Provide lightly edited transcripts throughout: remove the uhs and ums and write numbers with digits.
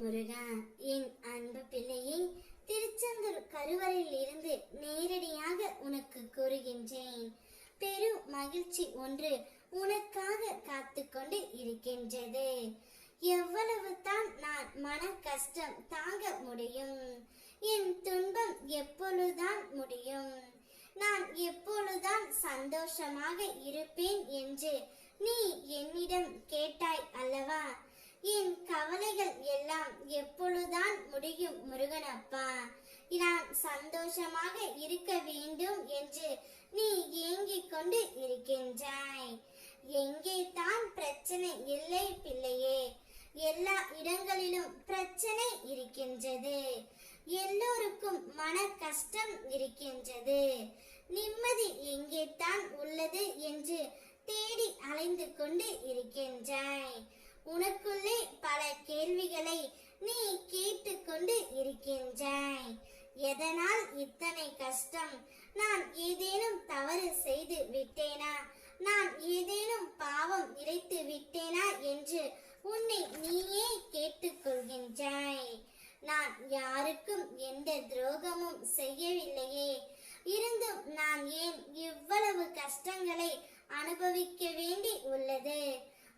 முருகா, என் அன்பு பிள்ளையை திருச்செந்தூர் கருவறையில் இருந்து நேரடியாக உனக்கு கூறுகின்றேன். பெரும் மகிழ்ச்சி ஒன்று உனக்காக காத்து கொண்டு இருக்கின்றது. எவ்வளவு தான் நான் மன கஷ்டம் தாங்க முடியும்? என் துன்பம் எப்பொழுதுதான் முடியும்? நான் எப்பொழுதுதான் சந்தோஷமாக இருப்பேன் என்று நீ என்னிடம் கேட்டாய் அல்லவா? என் கவலைகள் எல்லாம் எப்பொழுதுதான் முடியும் முருகனப்பா? நான் சந்தோஷமாக இருக்க வேண்டும் என்று நீ ஏங்கிக் கொண்டு இருக்கின்றாய். எங்கே தான் பிரச்சனை இல்லை பிள்ளையே? எல்லா இடங்களிலும் பிரச்சனை இருக்கின்றது. எல்லோருக்கும் மன கஷ்டம் இருக்கின்றது. நிம்மதி எங்கே தான் உள்ளது என்று தேடி அலைந்து கொண்டு இருக்கின்றாய். உனக்குள்ளே பல கேள்விகளை நீ கேட்டுக்கொண்டு இருக்கின்றாய். எதனால் இத்தனை கஷ்டம்? நான் ஏதேனும் தவறு செய்து விட்டேனா? நான் ஏதேனும் பாவம் இழைத்து விட்டேனா என்று உன்னை நீயே கேட்டுக்கொள்கின்றாய். நான் யாருக்கும் எந்த துரோகமும் செய்யவில்லையே, இருந்தும் நான் ஏன் இவ்வளவு கஷ்டங்களை அனுபவிக்க வேண்டி உள்ளது?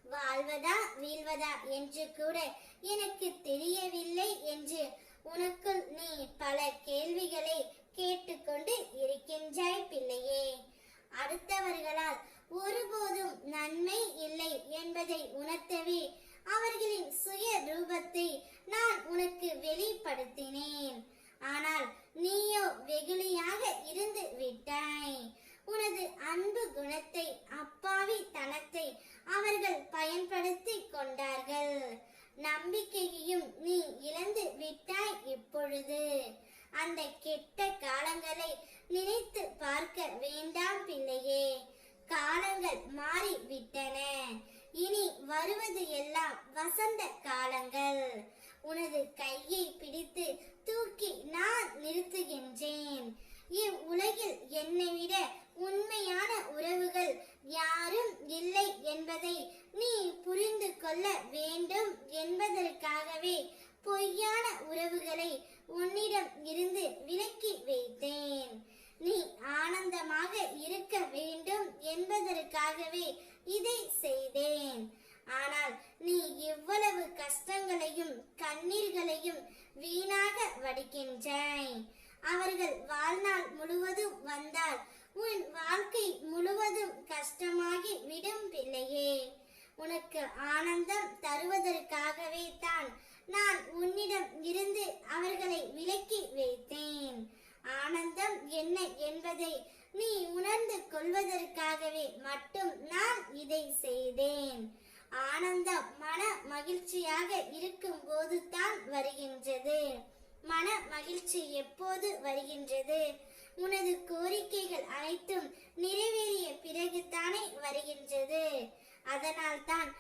வாழ்வதா வீழ்வதா என்று கூட எனக்கு தெரியவில்லை என்று உனக்குள் நீ பல கேள்விகளை கேட்டுக்கொண்டு இருக்கின்றாய் பிள்ளையே. அடுத்தவர்களால் ஒருபோதும் நன்மை இல்லை என்பதை உணர்த்தவே அவர்களின் சுய ரூபத்தை நான் உனக்கு வெளிப்படுத்தினேன். ஆனால் நீயோ வெகுளியாக இருந்து விட்டாய். உனது அன்பு குணத்தை, அப்பாவி தனத்தை அவர்கள் பயன்படுத்தி கொண்டார்கள். நம்பிக்கையையும் நீ இழந்து விட்டாய். இப்பொழுது அந்த கெட்ட காலங்களை நினைத்து பார்க்க வேண்டாம் பிள்ளையே. காலங்கள் மாறி விட்டன. இனி வருவது எல்லாம் வசந்த காலங்கள். உனது கையை பிடித்து தூக்கி நான் நிறுத்துகின்றேன். இவ்வுலகில் என்னை விட உண்மையான உறவுகள் யாரும் இல்லை என்பதை நீ புரிந்து கொள்ள வேண்டும் என்பதற்காகவே பொய்யான உறவுகளை உன்னிடம் இருந்து விலக்கி வைத்தேன். நீ ஆனந்தமாக இருக்க வேண்டும் என்பதற்காகவே இதை செய்தேன். ஆனால் நீ இவ்வளவு கஷ்டங்களையும் கண்ணீர்களையும் வீணாக வடிக்கின்றாய். அவர்கள் வாழ்நாள் முழுவதும் வந்தால் உன் வாழ்க்கை முழுவதும் கஷ்டமாகி விடும் பிள்ளையே. உனக்கு ஆனந்தம் தருவதற்காகவே தான் நான் உன்னிடம் இருந்து அவர்களை விலக்கி வைத்தேன். ஆனந்தம் என்ன என்பதை நீ உணர்ந்து கொள்வதற்காகவே மட்டும் நான் இதை செய்தேன். ஆனந்தம் மன மகிழ்ச்சியாக இருக்கும் போது தான் வருகின்றது. மன மகிழ்ச்சி எப்போது வருகின்றது? உனது கோரிக்கைகள் அனைத்தும் நிறைவேறிய பிறகுதானே வருகின்றது. அதனால் தான்